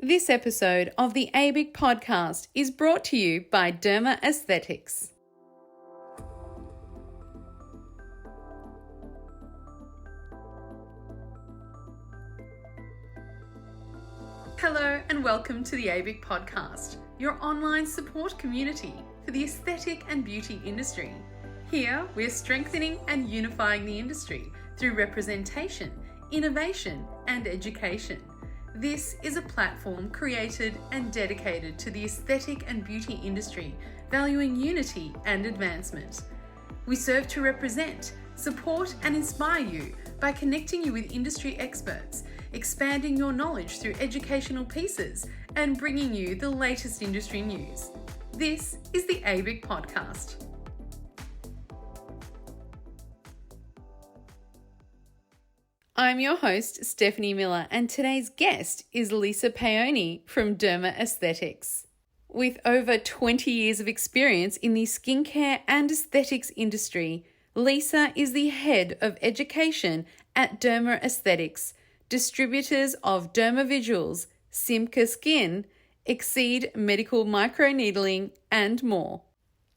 This episode of the ABIC podcast is brought to you by Derma Aesthetics. Hello and welcome to the ABIC podcast, your online support community for the aesthetic and beauty industry. Here, we're strengthening and unifying the industry through representation, innovation, and education. This is a platform created and dedicated to the aesthetic and beauty industry, valuing unity and advancement. We serve to represent, support, and inspire you by connecting you with industry experts, expanding your knowledge through educational pieces, and bringing you the latest industry news. This is the ABIC podcast. I'm your host, Stephanie Miller, and today's guest is Lisa Paone from Derma Aesthetics. With over 20 years of experience in the skincare and aesthetics industry, Lisa is the head of education at Derma Aesthetics, distributors of dermaviduals, SIMKA Skin, Exceed Medical Microneedling, and more.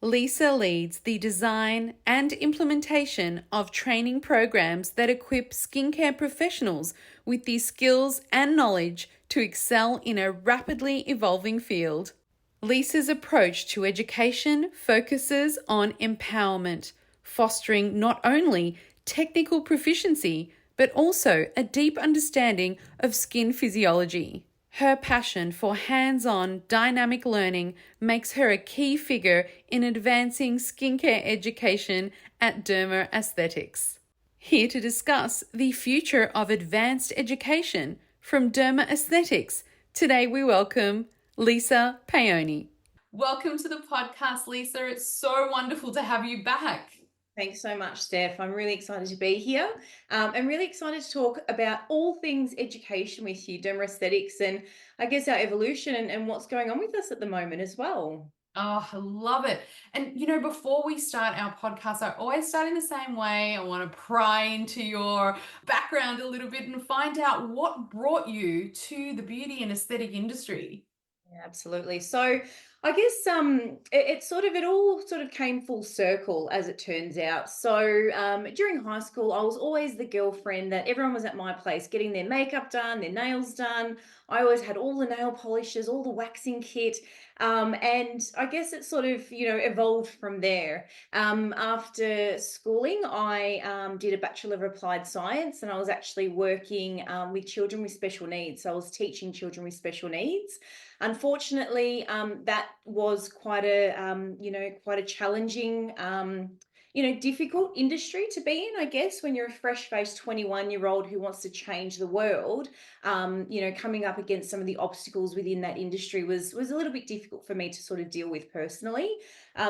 Lisa leads the design and implementation of training programs that equip skincare professionals with the skills and knowledge to excel in a rapidly evolving field. Lisa's approach to education focuses on empowerment, fostering not only technical proficiency, but also a deep understanding of skin physiology. Her passion for hands-on dynamic learning makes her a key figure in advancing skincare education at Derma Aesthetics. Here to discuss the future of advanced education from Derma Aesthetics, today we welcome Lisa Paone. Welcome to the podcast, Lisa. It's so wonderful to have you back. Thanks so much, Steph. I'm really excited to be here. I'm really excited to talk about all things education with you, Derma Aesthetics, and I guess our evolution and what's going on with us at the moment as well. Oh, I love it. And, before we start our podcast, I always start in the same way. I want to pry into your background a little bit and find out what brought you to the beauty and aesthetic industry. Yeah, absolutely. So I guess it all sort of came full circle as it turns out. So during high school, I was always the girlfriend that everyone was at my place getting their makeup done, their nails done. I always had all the nail polishes, all the waxing kit. And I guess it sort of, evolved from there. After schooling, I did a Bachelor of Applied Science, and I was actually working with children with special needs. So I was teaching children with special needs. Unfortunately, that was quite a challenging, difficult industry to be in, I guess, when you're a fresh-faced 21-year-old who wants to change the world. Coming up against some of the obstacles within that industry was a little bit difficult for me to sort of deal with personally.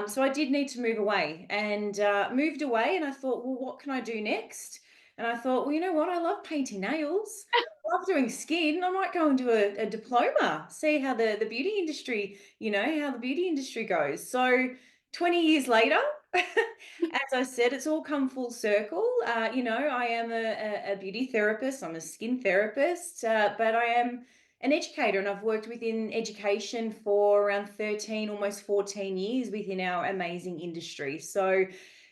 So I did need to move away and moved away, and I thought, well, what can I do next? And I thought, well, you know what? I love painting nails. I love doing skin. I might go and do a diploma, see how the beauty industry, how the beauty industry goes. So 20 years later, as I said, it's all come full circle. I am a beauty therapist. I'm a skin therapist, but I am an educator, and I've worked within education for around 13, almost 14 years within our amazing industry. So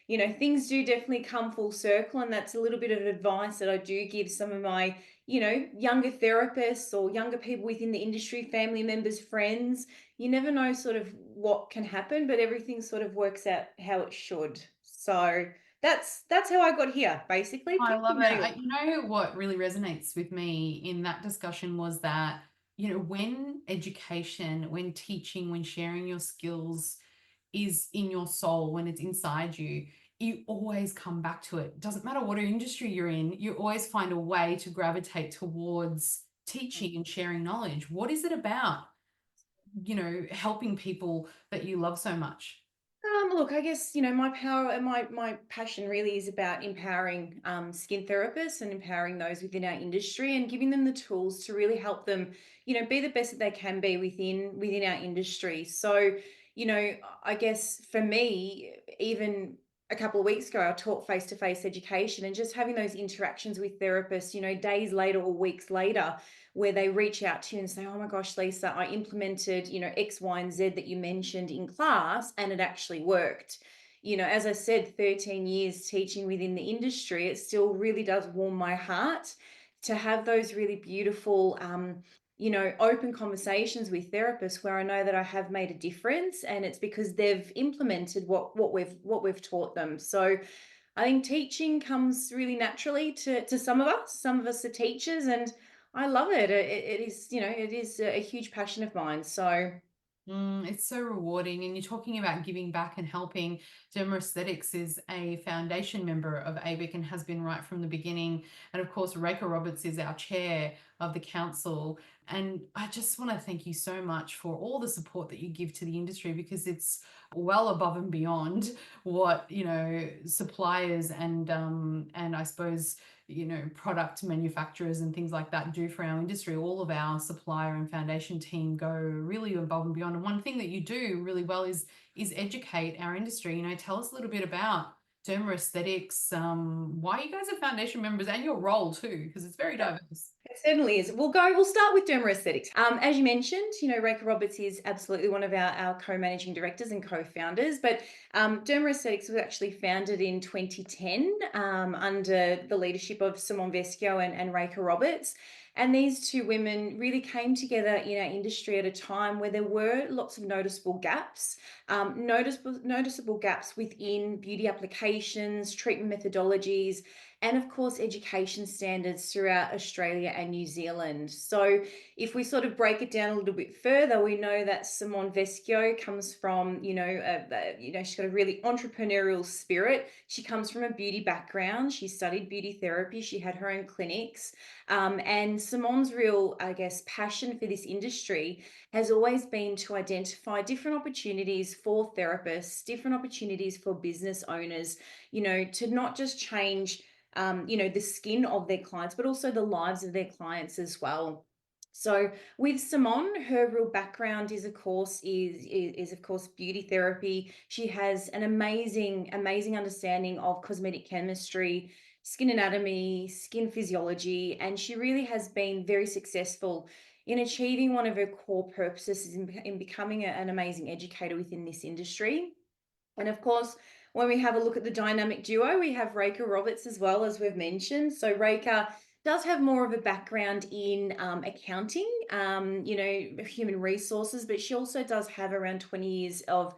things do definitely come full circle, and that's a little bit of advice that I do give some of my, younger therapists or younger people within the industry, family members, friends. You never know sort of what can happen, but everything sort of works out how it should. So that's how I got here, basically. I love it. What really resonates with me in that discussion was that, when education, when teaching, when sharing your skills is in your soul, when it's inside you, you always come back to it. Doesn't matter what industry you're in, you always find a way to gravitate towards teaching and sharing knowledge. What is it about, helping people that you love so much? Look, I guess, my passion really is about empowering skin therapists and empowering those within our industry and giving them the tools to really help them, be the best that they can be within our industry. So, I guess for me, even a couple of weeks ago, I taught face-to-face education, and just having those interactions with therapists, days later or weeks later, where they reach out to you and say, oh my gosh, Lisa, I implemented, X, Y, and Z that you mentioned in class, and it actually worked. As I said, 13 years teaching within the industry, it still really does warm my heart to have those really beautiful, open conversations with therapists where I know that I have made a difference, and it's because they've implemented what we've taught them. So I think teaching comes really naturally to some of us. Some of us are teachers, and I love it. It is, it is a huge passion of mine. So It's so rewarding. And you're talking about giving back and helping. Derma Aesthetics is a foundation member of ABIC and has been right from the beginning. And of course, Rachel Roberts is our chair of the council. And I just want to thank you so much for all the support that you give to the industry, because it's well above and beyond what, suppliers and I suppose, product manufacturers and things like that do for our industry. All of our supplier and foundation team go really above and beyond. And one thing that you do really well is educate our industry. Tell us a little bit about Derma Aesthetics, why you guys are foundation members, and your role too, because it's very diverse. it certainly is. We'll start with Derma Aesthetics. As you mentioned, Rachel Roberts is absolutely one of our co-managing directors and co-founders, but Derma Aesthetics was actually founded in 2010 under the leadership of Simone Vescio and Rachel Roberts. And these two women really came together in our industry at a time where there were lots of noticeable gaps, noticeable gaps within beauty applications, treatment methodologies, and of course education standards throughout Australia and New Zealand. So if we sort of break it down a little bit further, we know that Simone Vescio comes from, she's got a really entrepreneurial spirit. She comes from a beauty background. She studied beauty therapy. She had her own clinics. And Simone's real, I guess, passion for this industry has always been to identify different opportunities for therapists, different opportunities for business owners, to not just change the skin of their clients, but also the lives of their clients as well. So with Simone, her real background is of course beauty therapy. She has an amazing understanding of cosmetic chemistry, skin anatomy, skin physiology, and she really has been very successful in achieving one of her core purposes in becoming an amazing educator within this industry. And of course, when we have a look at the dynamic duo, we have Rachel Roberts as well, as we've mentioned. So Rachel does have more of a background in accounting, human resources, but she also does have around 20 years of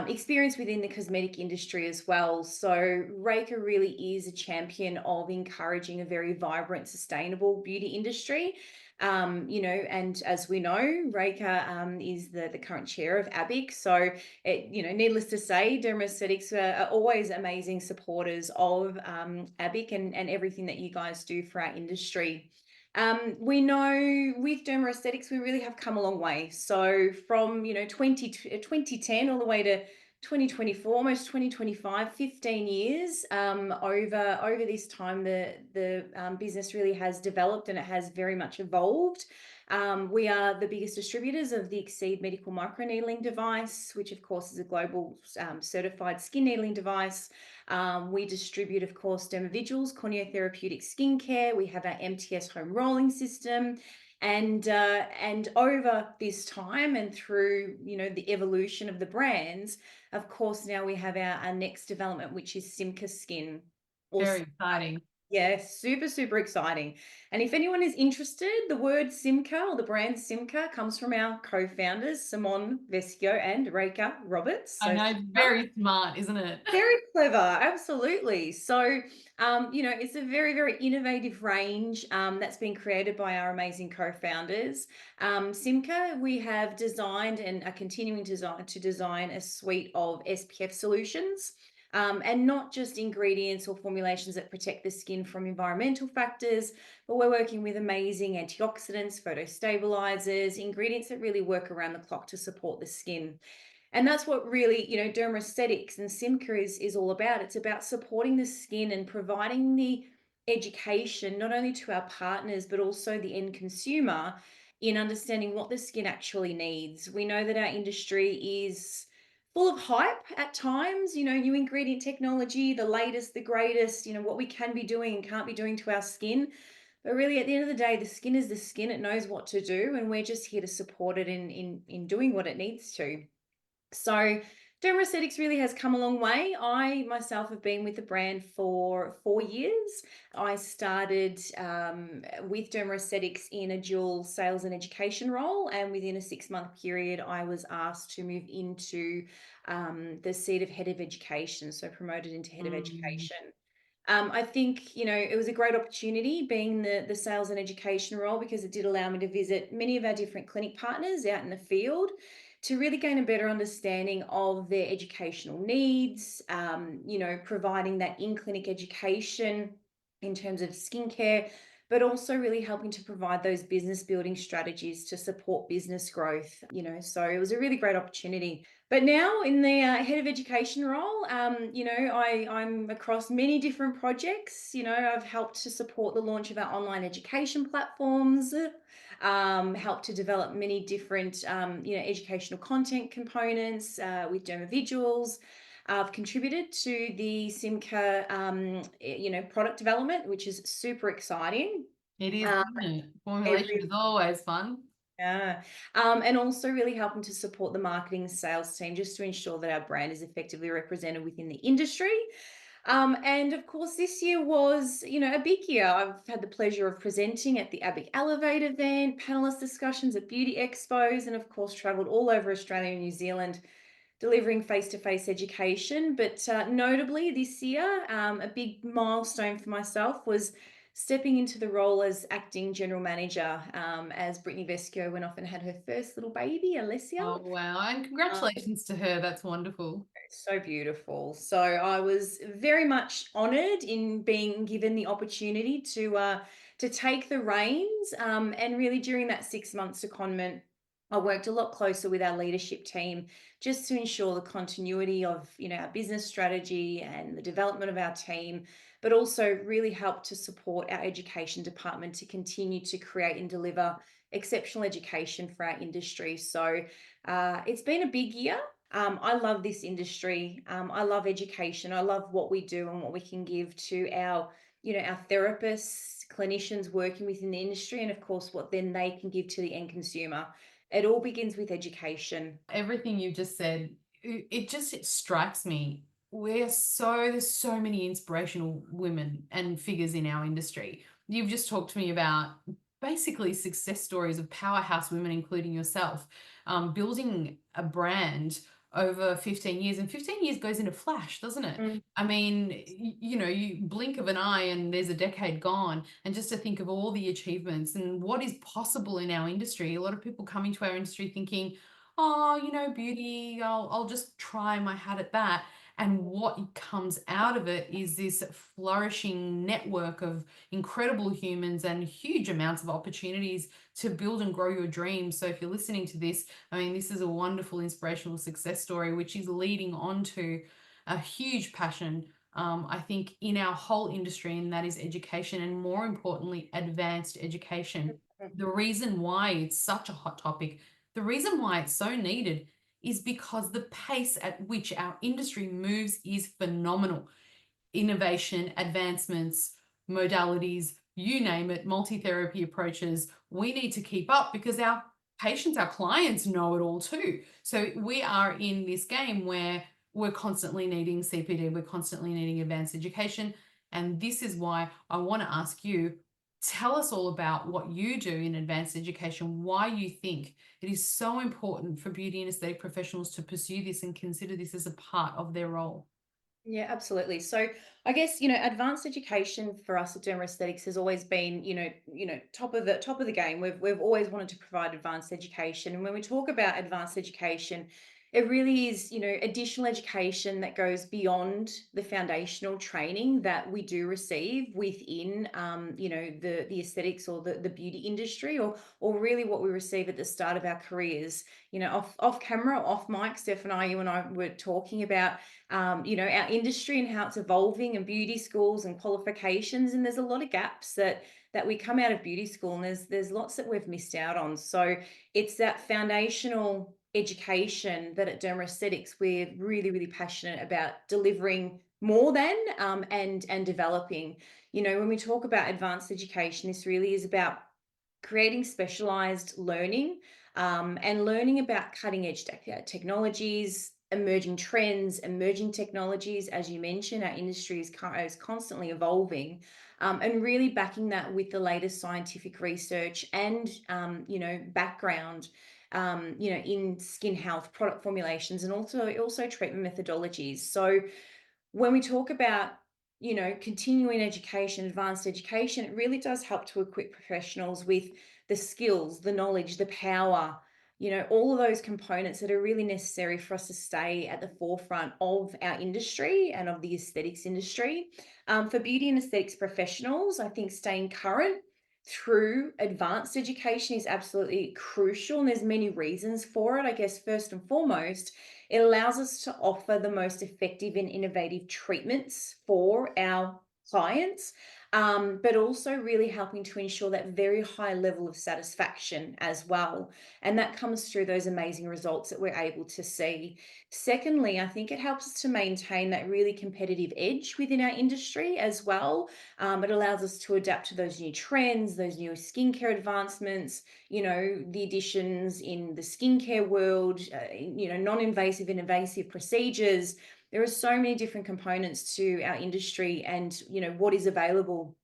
experience within the cosmetic industry as well. So Rachel really is a champion of encouraging a very vibrant, sustainable beauty industry. And as we know, Rachel is the current chair of ABIC. So, needless to say, Derma Aesthetics are always amazing supporters of ABIC and everything that you guys do for our industry. We know with Derma Aesthetics, we really have come a long way. So from, 2010 all the way to 2024, almost 2025, 15 years over this time, the business really has developed and it has very much evolved. We are the biggest distributors of the Exceed Medical Microneedling device, which of course is a global certified skin needling device. We distribute, of course, dermaviduals, corneotherapeutic skincare. We have our MTS home rolling system. And over this time and through, the evolution of the brands, of course, now we have our next development, which is SIMKA Skin. Very exciting. Yeah, super, super exciting. And if anyone is interested, the word SIMKA or the brand SIMKA comes from our co-founders, Simone Vescio and Rachel Roberts. I know, it's very smart, isn't it? Very clever, absolutely. So, it's a very, very innovative range that's been created by our amazing co-founders. SIMKA, we have designed and are continuing to design a suite of SPF solutions. And not just ingredients or formulations that protect the skin from environmental factors, but we're working with amazing antioxidants, photostabilizers, ingredients that really work around the clock to support the skin. And that's what really, Derma Aesthetics and SIMKA is all about. It's about supporting the skin and providing the education, not only to our partners, but also the end consumer in understanding what the skin actually needs. We know that our industry is full of hype at times, new ingredient technology, the latest, the greatest, what we can be doing and can't be doing to our skin. But really, at the end of the day, the skin is the skin. It knows what to do, and we're just here to support it in doing what it needs to. So Derma Aesthetics really has come a long way. I myself have been with the brand for 4 years. I started with Derma Aesthetics in a dual sales and education role, and within a 6 month period, I was asked to move into the seat of head of education, so promoted into head of Mm. education. I think, it was a great opportunity being the sales and education role because it did allow me to visit many of our different clinic partners out in the field to really gain a better understanding of their educational needs, providing that in clinic education in terms of skincare, but also really helping to provide those business building strategies to support business growth, so it was a really great opportunity. But now in the head of education role, I'm across many different projects. I've helped to support the launch of our online education platforms, helped to develop many different, educational content components with dermaviduals. I've contributed to the SIMKA, product development, which is super exciting. It is, Uh, isn't it? Formulation every is always fun. yeah. And also really helping to support the marketing and sales team just to ensure that our brand is effectively represented within the industry. And of course, this year was, a big year. I've had the pleasure of presenting at the ABIC Elevate event, panelist discussions at beauty expos, and of course, traveled all over Australia and New Zealand delivering face-to-face education. But notably this year, a big milestone for myself was stepping into the role as acting general manager as Brittany Vesco went off and had her first little baby, Alessia. Oh, wow. And congratulations to her. That's wonderful. So beautiful. So I was very much honored in being given the opportunity to take the reins. And really during that 6 months secondment, I worked a lot closer with our leadership team just to ensure the continuity of, our business strategy and the development of our team, but also really helped to support our education department to continue to create and deliver exceptional education for our industry. So it's been a big year. I love this industry. I love education. I love what we do and what we can give to our therapists, clinicians working within the industry, and of course, what then they can give to the end consumer. It all begins with education. Everything you just said, it strikes me. There's so many inspirational women and figures in our industry. You've just talked to me about basically success stories of powerhouse women, including yourself, building a brand over 15 years. And 15 years goes in a flash, doesn't it? Mm, I mean, you blink of an eye and there's a decade gone. And just to think of all the achievements and what is possible in our industry, a lot of people come into our industry thinking, oh, beauty, I'll just try my hat at that. And what comes out of it is this flourishing network of incredible humans and huge amounts of opportunities to build and grow your dreams. So if you're listening to this, I mean, this is a wonderful inspirational success story, which is leading on to a huge passion, I think, in our whole industry, and that is education, and more importantly, advanced education. mm, The reason why it's such a hot topic, the reason why it's so needed is because the pace at which our industry moves is phenomenal. Innovation, advancements, modalities, you name it, multi-therapy approaches. We need to keep up because our patients, our clients know it all too. So we are in this game where we're constantly needing CPD, we're constantly needing advanced education. And this is why I want to ask you, tell us all about what you do in advanced education, why you think it is so important for beauty and aesthetic professionals to pursue this and consider this as a part of their role. Yeah, absolutely. So I guess, advanced education for us at Derma Aesthetics has always been, top of the game. We've always wanted to provide advanced education. And when we talk about advanced education, it really is, additional education that goes beyond the foundational training that we do receive within, the aesthetics or the beauty industry, or really what we receive at the start of our careers. Off camera, off mic, Steph and you and I were talking about our industry and how it's evolving, and beauty schools and qualifications. And there's a lot of gaps that we come out of beauty school, and there's lots that we've missed out on. So it's that foundational education that at Derma Aesthetics we're really, really passionate about delivering more than and developing. When we talk about advanced education, this really is about creating specialized learning and learning about cutting edge technologies, emerging trends, emerging technologies. As you mentioned, our industry is constantly evolving, and really backing that with the latest scientific research and background. In skin health, product formulations, and also treatment methodologies. So when we talk about continuing education, advanced education, it really does help to equip professionals with the skills, the knowledge, the power, all of those components that are really necessary for us to stay at the forefront of our industry and of the aesthetics industry. For beauty and aesthetics professionals, I think staying current through advanced education is absolutely crucial, and there's many reasons for it. I guess first and foremost, it allows us to offer the most effective and innovative treatments for our clients, but also really helping to ensure that very high level of satisfaction as well. And that comes through those amazing results that we're able to see. Secondly, I think it helps us to maintain that really competitive edge within our industry as well. It allows us to adapt to those new trends, those new skincare advancements, the additions in the skincare world, non-invasive and invasive procedures. There are so many different components to our industry and, what is available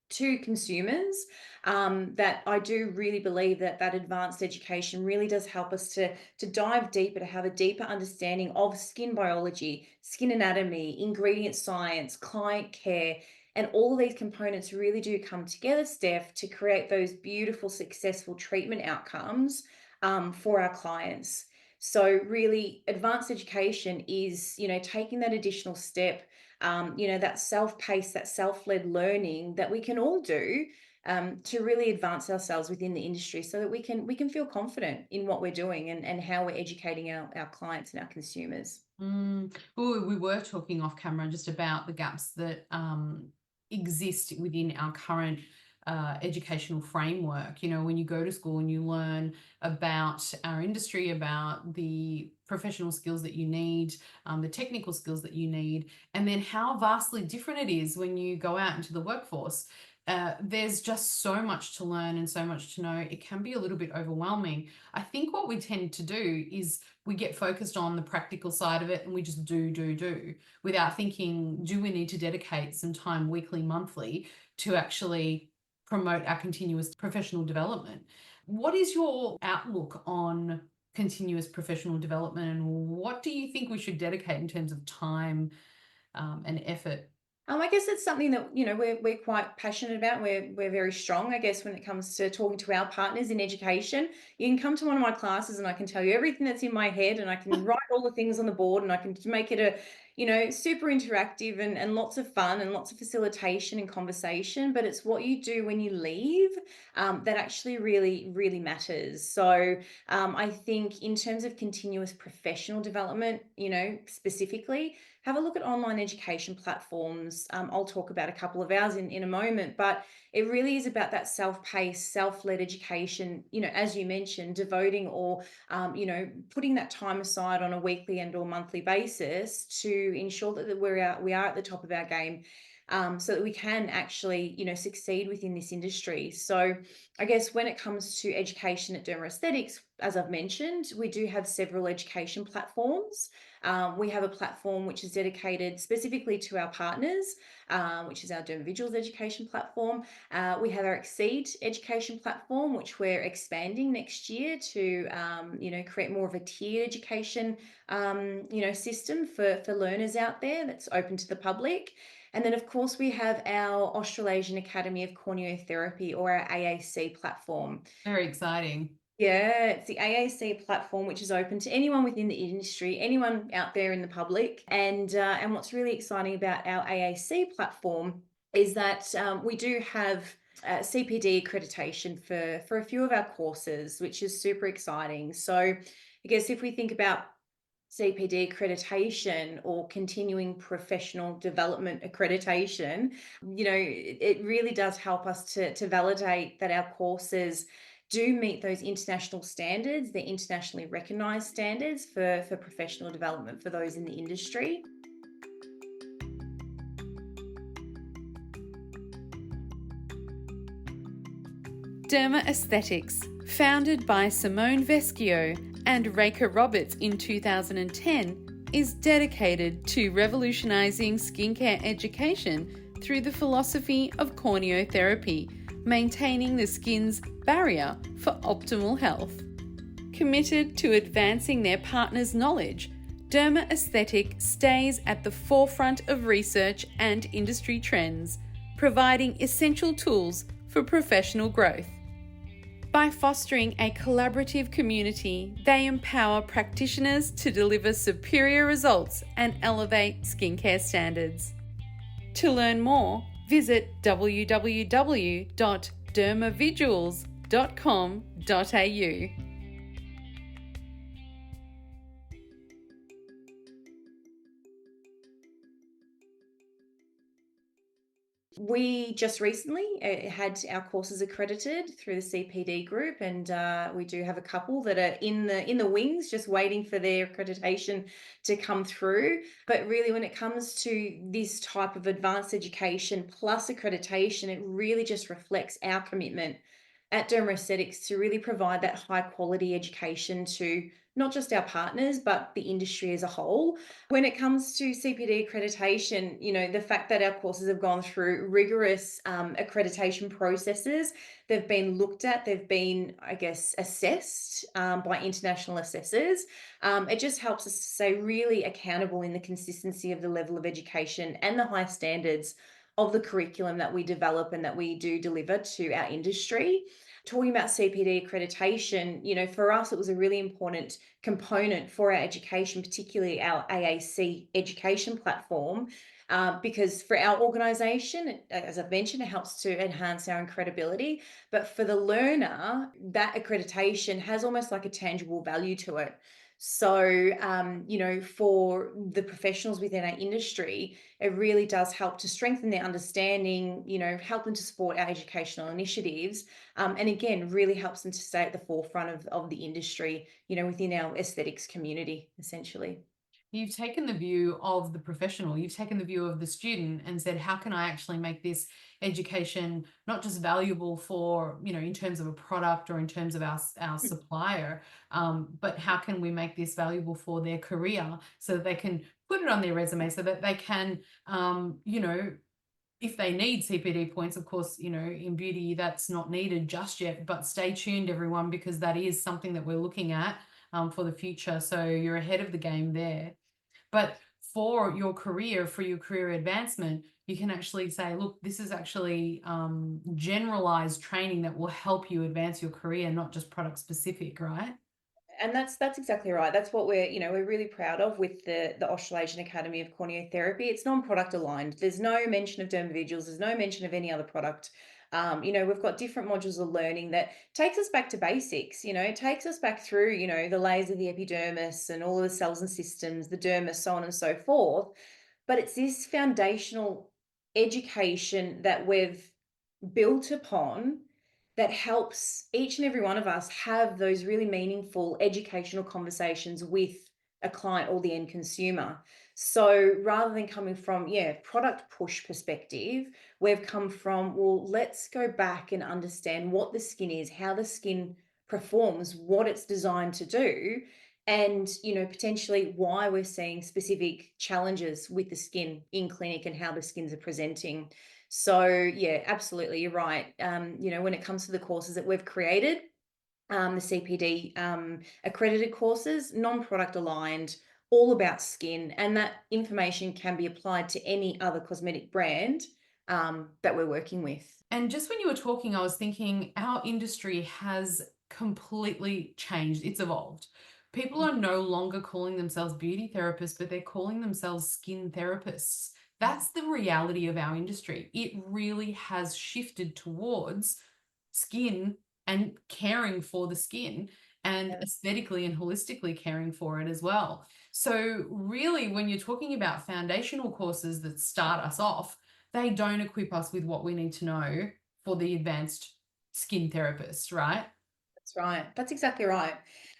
to consumers, that I do really believe that advanced education really does help us to dive deeper, to have a deeper understanding of skin biology, skin anatomy, ingredient science, client care, and all of these components really do come together, Steph, to create those beautiful, successful treatment outcomes for our clients. So really, advanced education is, taking that additional step, that self-paced, that self-led learning that we can all do, to really advance ourselves within the industry so that we can feel confident in what we're doing and how we're educating our clients and our consumers. Well, we were talking off camera just about the gaps that exist within our current educational framework. When you go to school and you learn about our industry, about the professional skills that you need, the technical skills that you need, and then how vastly different it is when you go out into the workforce. There's just so much to learn and so much to know. It can be a little bit overwhelming. I think what we tend to do is we get focused on the practical side of it and we just do without thinking, do we need to dedicate some time weekly, monthly to actually promote our continuous professional development? What is your outlook on continuous professional development, and what do you think we should dedicate in terms of time and effort? I guess it's something that we're quite passionate about. We're very strong, I guess, when it comes to talking to our partners in education. You can come to one of my classes, and I can tell you everything that's in my head, and I can write all the things on the board, and I can make it a super interactive and lots of fun and lots of facilitation and conversation. But it's what you do when you leave that actually really really matters. So I think in terms of continuous professional development, specifically, have a look at online education platforms. I'll talk about a couple of ours in a moment, but it really is about that self-paced, self-led education, as you mentioned, devoting or, putting that time aside on a weekly and or monthly basis to ensure that we are at the top of our game. So that we can actually, succeed within this industry. So I guess when it comes to education at Derma Aesthetics, as I've mentioned, we do have several education platforms. We have a platform which is dedicated specifically to our partners, which is our dermaviduals education platform. We have our Exceed education platform, which we're expanding next year to, create more of a tiered education, system for learners out there that's open to the public. And then, of course, we have our Australasian Academy of Corneotherapy, or our AAC platform. Very exciting. Yeah, it's the AAC platform, which is open to anyone within the industry, anyone out there in the public. And what's really exciting about our AAC platform is that we do have CPD accreditation for a few of our courses, which is super exciting. So I guess if we think about CPD accreditation or continuing professional development accreditation, it really does help us to validate that our courses do meet those international standards, the internationally recognized standards for professional development for those in the industry. Derma Aesthetics, founded by Simone Vescio and Reka Roberts in 2010, is dedicated to revolutionising skincare education through the philosophy of corneotherapy, maintaining the skin's barrier for optimal health. Committed to advancing their partners' knowledge, Derma Aesthetic stays at the forefront of research and industry trends, providing essential tools for professional growth. By fostering a collaborative community, they empower practitioners to deliver superior results and elevate skincare standards. To learn more, visit www.dermaviduals.com.au. We just recently had our courses accredited through the CPD group, and we do have a couple that are in the wings, just waiting for their accreditation to come through. But really, when it comes to this type of advanced education plus accreditation, it really just reflects our commitment at Derma Aesthetics to really provide that high quality education to not just our partners, but the industry as a whole. When it comes to CPD accreditation, the fact that our courses have gone through rigorous accreditation processes, they've been looked at, they've been, I guess, assessed by international assessors. It just helps us to stay really accountable in the consistency of the level of education and the high standards of the curriculum that we develop and that we do deliver to our industry. Talking about CPD accreditation, for us, it was a really important component for our education, particularly our AAC education platform, because for our organisation, as I've mentioned, it helps to enhance our credibility. But for the learner, that accreditation has almost like a tangible value to it. So, for the professionals within our industry, it really does help to strengthen their understanding, help them to support our educational initiatives. And again, really helps them to stay at the forefront of the industry, within our aesthetics community, essentially. You've taken the view of the professional, you've taken the view of the student and said, how can I actually make this education not just valuable for, in terms of a product or in terms of our supplier, but how can we make this valuable for their career so that they can put it on their resume, so that they can, if they need CPD points, of course, in beauty, that's not needed just yet, but stay tuned, everyone, because that is something that we're looking at for the future. So you're ahead of the game there. But for your career advancement, you can actually say, look, this is actually generalized training that will help you advance your career, not just product specific, right? And that's exactly right. That's what we're really proud of with the Australasian Academy of Corneotherapy. It's non-product aligned. There's no mention of dermaviduals. There's no mention of any other product. We've got different modules of learning that takes us back to basics. It takes us back through, the layers of the epidermis and all of the cells and systems, the dermis, so on and so forth. But it's this foundational education that we've built upon that helps each and every one of us have those really meaningful educational conversations with a client or the end consumer. So rather than coming from, product push perspective, we've come from, well, let's go back and understand what the skin is, how the skin performs, what it's designed to do, and potentially why we're seeing specific challenges with the skin in clinic and how the skins are presenting. So yeah, absolutely, you're right. When it comes to the courses that we've created, the CPD accredited courses, non-product aligned, all about skin, and that information can be applied to any other cosmetic brand that we're working with. And just when you were talking, I was thinking our industry has completely changed. It's evolved. People are no longer calling themselves beauty therapists, but they're calling themselves skin therapists. That's the reality of our industry. It really has shifted towards skin and caring for the skin, and aesthetically and holistically caring for it as well. So really, when you're talking about foundational courses that start us off, they don't equip us with what we need to know for the advanced skin therapist, right? That's right. That's exactly right.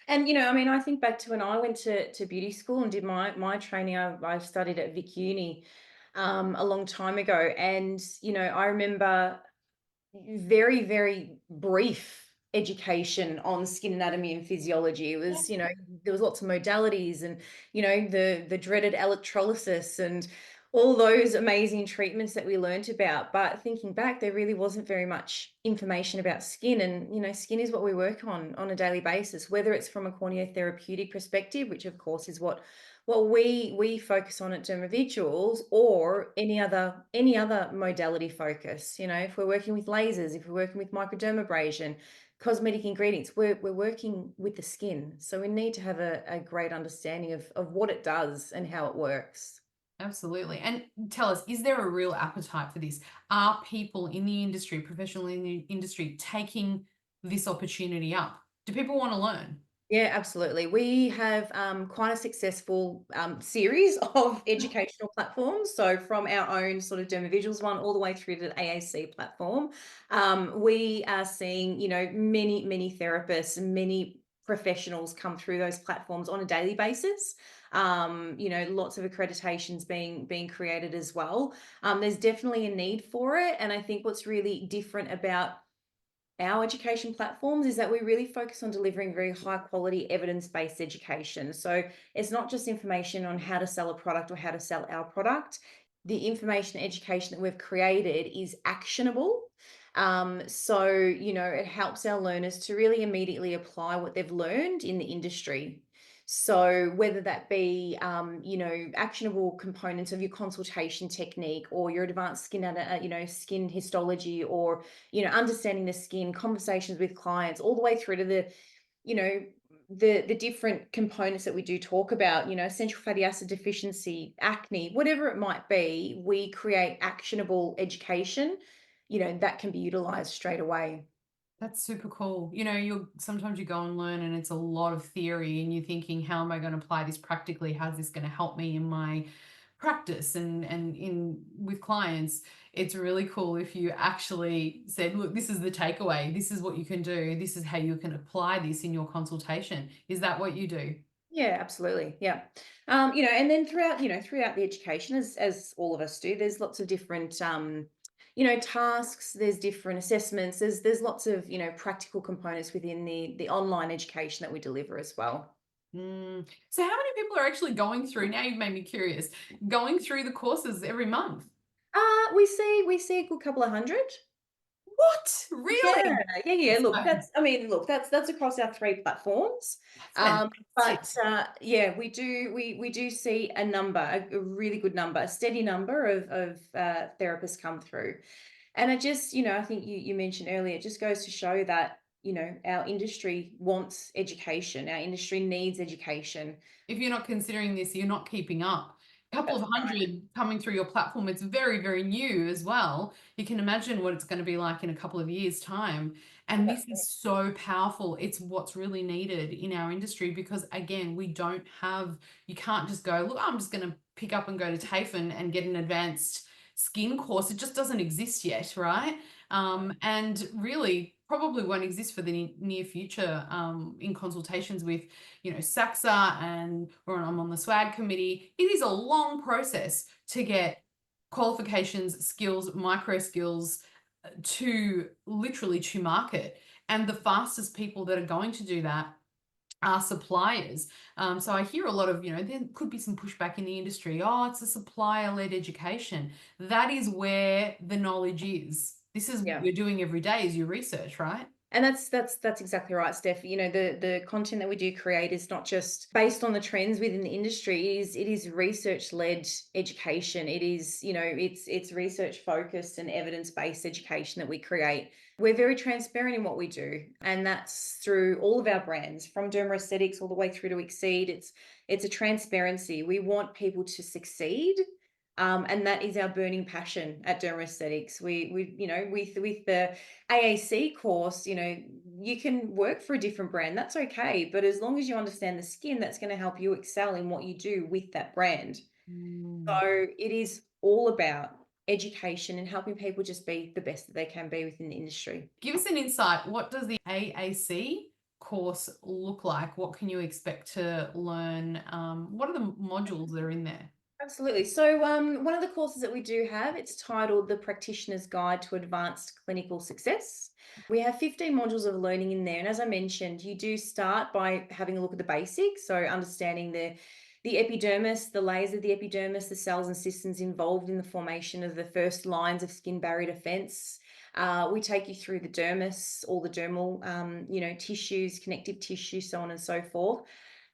And, I think back to when I went to beauty school and did my training. I studied at Vic Uni a long time ago. And, I remember very, very brief education on skin anatomy and physiology. It was, there was lots of modalities and, the dreaded electrolysis and all those amazing treatments that we learnt about. But thinking back, there really wasn't very much information about skin. And, skin is what we work on a daily basis, whether it's from a corneotherapeutic perspective, which of course is what we focus on at dermaviduals, or any other modality focus. If we're working with lasers, if we're working with microdermabrasion, cosmetic ingredients, we're working with the skin, so we need to have a great understanding of what it does and how it works. Absolutely. And tell us, is there a real appetite for this? Are people in the industry, professionally in the industry, taking this opportunity up? Do people want to learn? Yeah, absolutely. We have quite a successful series of educational platforms. So from our own sort of Dermaviduals one all the way through to the AAC platform, we are seeing, many, many therapists and many professionals come through those platforms on a daily basis. Lots of accreditations being created as well. There's definitely a need for it. And I think what's really different about our education platforms is that we really focus on delivering very high quality evidence-based education. So it's not just information on how to sell a product or how to sell our product. The information and education that we've created is actionable. It helps our learners to really immediately apply what they've learned in the industry. So whether that be, actionable components of your consultation technique or your advanced skin histology, or, understanding the skin, conversations with clients, all the way through to you know, the different components that we do talk about, essential fatty acid deficiency, acne, whatever it might be, we create actionable education, that can be utilized straight away. That's super cool. You sometimes you go and learn and it's a lot of theory and you're thinking, how am I going to apply this practically? How's this going to help me in my practice and in with clients? It's really cool if you actually said, look, this is the takeaway. This is what you can do. This is how you can apply this in your consultation. Is that what you do? Yeah, absolutely. Yeah. And then throughout the education, as all of us do, there's lots of different tasks, there's different assessments, there's lots of, practical components within the online education that we deliver as well. So how many people are actually going through, now you've made me curious, going through the courses every month? We see a good couple of hundred. What? Yeah, Really? yeah. Look, So that's across our three platforms. that's But fantastic. yeah, we do see a really good number, a steady number of therapists come through. And it just, I think you mentioned earlier, it just goes to show that, our industry wants education. Our industry needs education. If you're not considering this, you're not keeping up. A couple That's of right. hundred coming through your platform, it's very, very new as well. You can imagine what it's going to be like in a couple of years' time. And this is so powerful. It's what's really needed in our industry because, again, you can't just go, look, I'm just going to pick up and go to TAFE and get an advanced skin course. It just doesn't exist yet, right? And really probably won't exist for the near future in consultations with SAXA or I'm on the SWAG committee. It is a long process to get qualifications, skills, micro skills to market. And the fastest people that are going to do that are suppliers. So I hear a lot of, there could be some pushback in the industry. Oh, it's a supplier-led education. That is where the knowledge is. This is what Yeah. you're doing every day is your research, right? And that's exactly right, Steph. The content that we do create is not just based on the trends within the industry. It is research-led education. It is, it's research focused and evidence-based education that we create. We're very transparent in what we do, and that's through all of our brands, from Derma Aesthetics all the way through to Exceed. It's a transparency. We want people to succeed. And that is our burning passion at Derma Aesthetics. With the AAC course, you can work for a different brand. That's okay. But as long as you understand the skin, that's going to help you excel in what you do with that brand. Mm. So it is all about education and helping people just be the best that they can be within the industry. Give us an insight. What does the AAC course look like? What can you expect to learn? What are the modules that are in there? Absolutely. So, one of the courses that we do have, it's titled The Practitioner's Guide to Advanced Clinical Success. We have 15 modules of learning in there. And as I mentioned, you do start by having a look at the basics. So understanding the epidermis, the layers of the epidermis, the cells and systems involved in the formation of the first lines of skin barrier defense. We take you through the dermis, all the dermal, tissues, connective tissue, so on and so forth.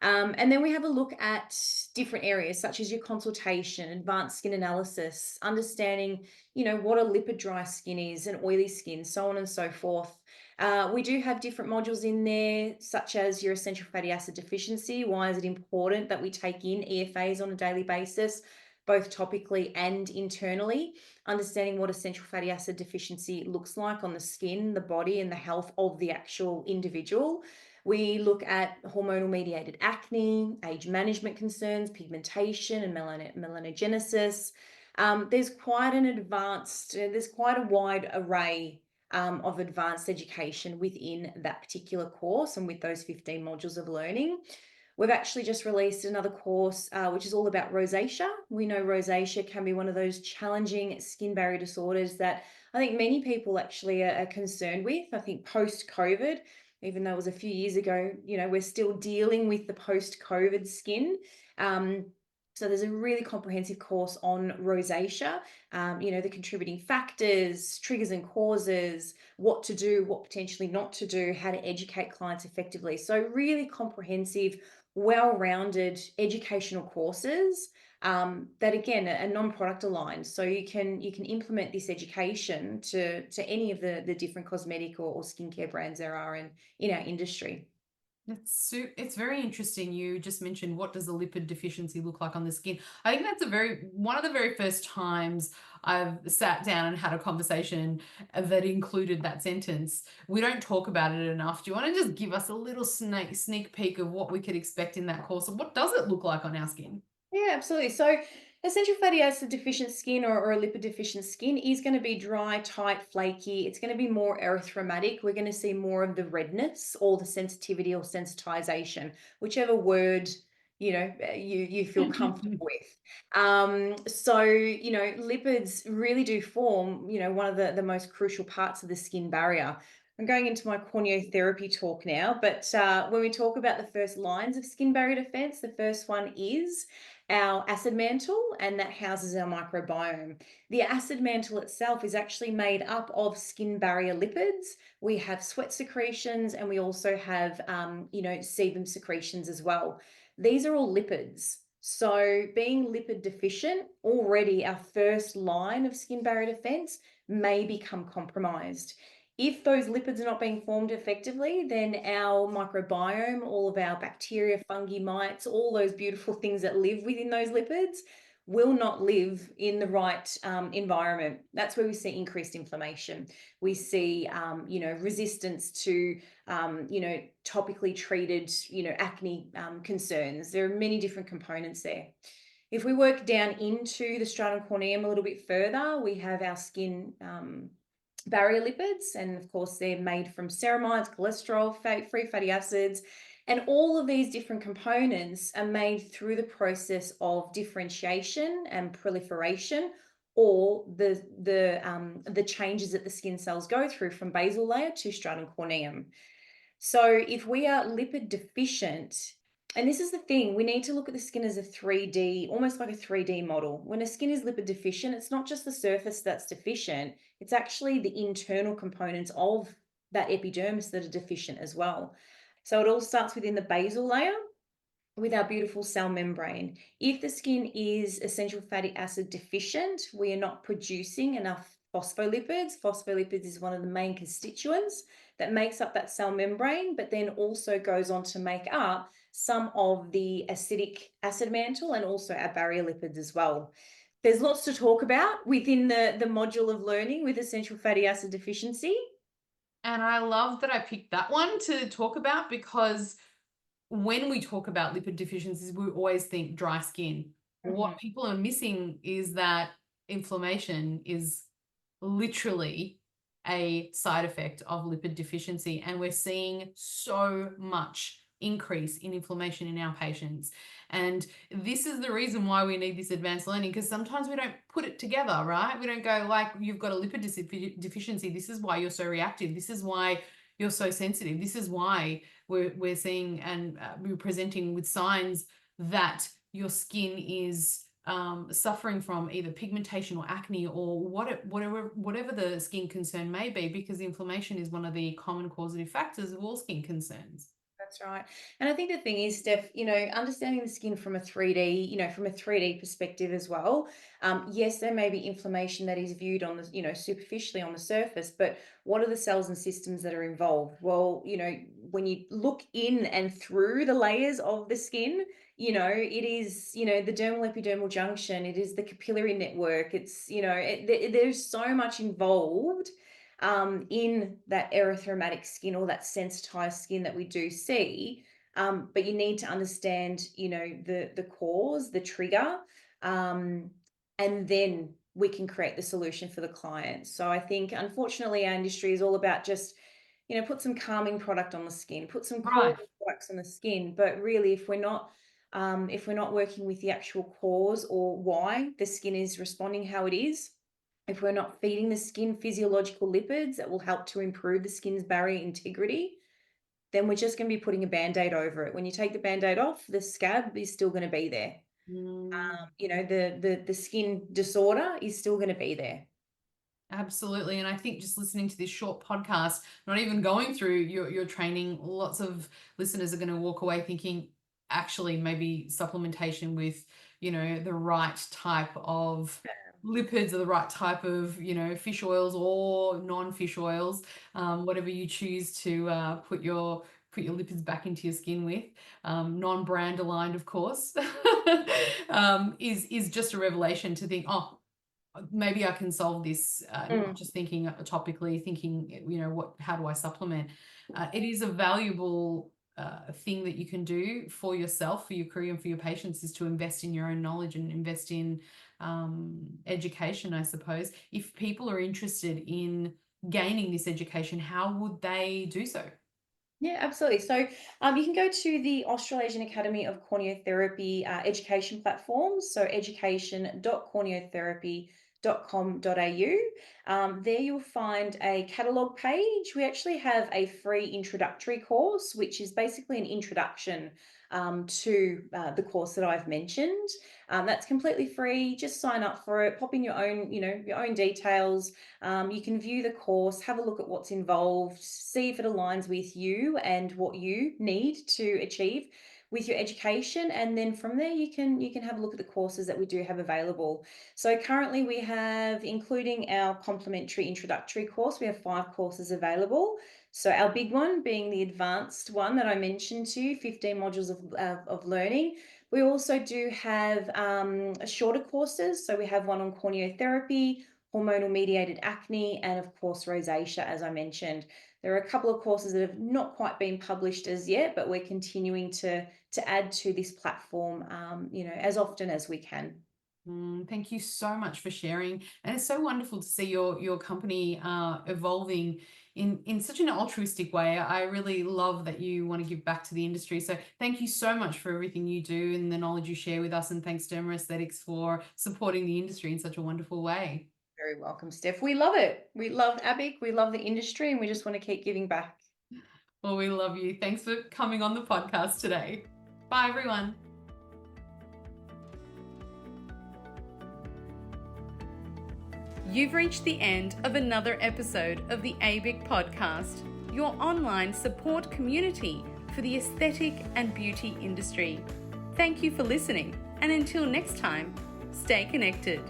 And then we have a look at different areas such as your consultation, advanced skin analysis, understanding, what a lipid dry skin is, an oily skin, so on and so forth. We do have different modules in there, such as your essential fatty acid deficiency. Why is it important that we take in EFAs on a daily basis, both topically and internally? Understanding what essential fatty acid deficiency looks like on the skin, the body, and the health of the actual individual. We look at hormonal mediated acne, age management concerns, pigmentation, and melanogenesis. There's quite a wide array of advanced education within that particular course and with those 15 modules of learning. We've actually just released another course, which is all about rosacea. We know rosacea can be one of those challenging skin barrier disorders that I think many people actually are concerned with. I think post-COVID, even though it was a few years ago, we're still dealing with the post-COVID skin. So there's a really comprehensive course on rosacea, the contributing factors, triggers and causes, what to do, what potentially not to do, how to educate clients effectively. So really comprehensive, well-rounded educational courses that again are non-product aligned. So you can implement this education to any of the different cosmetic or skincare brands there are in our industry. It's very interesting. You just mentioned, what does a lipid deficiency look like on the skin? I think that's one of the very first times I've sat down and had a conversation that included that sentence. We don't talk about it enough. Do you want to just give us a little sneak peek of what we could expect in that course, and what does it look like on our skin? Yeah, absolutely. So essential fatty acid deficient skin or a lipid deficient skin is going to be dry, tight, flaky. It's going to be more erythromatic. We're going to see more of the redness or the sensitivity or sensitization, whichever word you feel comfortable with. Lipids really do form one of the most crucial parts of the skin barrier. I'm going into my corneotherapy talk now, but when we talk about the first lines of skin barrier defense, the first one is our acid mantle, and that houses our microbiome. The acid mantle itself is actually made up of skin barrier lipids. We have sweat secretions, and we also have, sebum secretions as well. These are all lipids. So being lipid deficient, already our first line of skin barrier defense may become compromised. If those lipids are not being formed effectively, then our microbiome, all of our bacteria, fungi, mites, all those beautiful things that live within those lipids will not live in the right environment. That's where we see increased inflammation. We see, resistance to, topically treated, acne concerns. There are many different components there. If we work down into the stratum corneum a little bit further, we have our skin barrier lipids, and of course they're made from ceramides, cholesterol, free fatty acids, and all of these different components are made through the process of differentiation and proliferation, or the changes that the skin cells go through from basal layer to stratum corneum. So if we are lipid deficient, and this is the thing, we need to look at the skin as a 3D, almost like a 3D model. When a skin is lipid deficient, it's not just the surface that's deficient, it's actually the internal components of that epidermis that are deficient as well. So it all starts within the basal layer with our beautiful cell membrane. If the skin is essential fatty acid deficient, we are not producing enough phospholipids. Phospholipids is one of the main constituents that makes up that cell membrane, but then also goes on to make up some of the acidic acid mantle and also our barrier lipids as well. There's lots to talk about within the module of learning with essential fatty acid deficiency. And I love that I picked that one to talk about, because when we talk about lipid deficiencies, we always think dry skin. What people are missing is that inflammation is literally a side effect of lipid deficiency, and we're seeing so much increase in inflammation in our patients. And this is the reason why we need this advanced learning, because sometimes we don't put it together, right? We don't go like, you've got a lipid deficiency. This is why you're so reactive. This is why you're so sensitive. This is why we're seeing and we're presenting with signs that your skin is suffering from either pigmentation or acne or whatever the skin concern may be, because inflammation is one of the common causative factors of all skin concerns. That's right. And I think the thing is, Steph, understanding the skin from a 3D perspective as well. Yes, there may be inflammation that is viewed on the, superficially on the surface, but what are the cells and systems that are involved? Well, when you look in and through the layers of the skin, it is, the dermal epidermal junction, it is the capillary network. It's, there's so much involved in that erythromatic skin or that sensitized skin that we do see. But you need to understand, the cause, the trigger, and then we can create the solution for the client. So I think, unfortunately, our industry is all about just, put some calming product on the skin, put some cooling products on the skin. But really, if we're not working with the actual cause or why the skin is responding how it is, if we're not feeding the skin physiological lipids that will help to improve the skin's barrier integrity, then we're just going to be putting a Band-Aid over it. When you take the Band-Aid off, the scab is still going to be there. The skin disorder is still going to be there. Absolutely. And I think just listening to this short podcast, not even going through your training, lots of listeners are going to walk away thinking, actually, maybe supplementation with, the right type of lipids or the right type of, fish oils or non-fish oils, whatever you choose to put your lipids back into your skin with, non-brand aligned, of course, is just a revelation to think, oh, maybe I can solve this, not just thinking topically, thinking, how do I supplement? It is a valuable thing that you can do for yourself, for your career, and for your patients, is to invest in your own knowledge and invest in education, I suppose. If people are interested in gaining this education, how would they do so? Yeah, absolutely. So you can go to the Australasian Academy of Corneotherapy education platforms, so education.corneotherapy.com.au. There you'll find a catalogue page. We actually have a free introductory course, which is basically an introduction to the course that I've mentioned. That's completely free. Just sign up for it, pop in your own details. You can view the course, have a look at what's involved, see if it aligns with you and what you need to achieve with your education, and then from there you can have a look at the courses that we do have available. So currently we have, including our complimentary introductory course, we have 5 courses available. So our big one being the advanced one that I mentioned to you, 15 modules of learning. We also do have shorter courses. So we have one on corneotherapy, hormonal mediated acne, and of course rosacea, as I mentioned. There are a couple of courses that have not quite been published as yet, but we're continuing to add to this platform as often as we can. Thank you so much for sharing. And it's so wonderful to see your company evolving in such an altruistic way. I really love that you want to give back to the industry. So thank you so much for everything you do and the knowledge you share with us. And thanks, Derma Aesthetics, for supporting the industry in such a wonderful way. Very welcome, Steph. We love it. We love ABIC. We love the industry, and we just want to keep giving back. Well, we love you. Thanks for coming on the podcast today. Bye, everyone. You've reached the end of another episode of the ABIC podcast, your online support community for the aesthetic and beauty industry. Thank you for listening, and until next time, stay connected.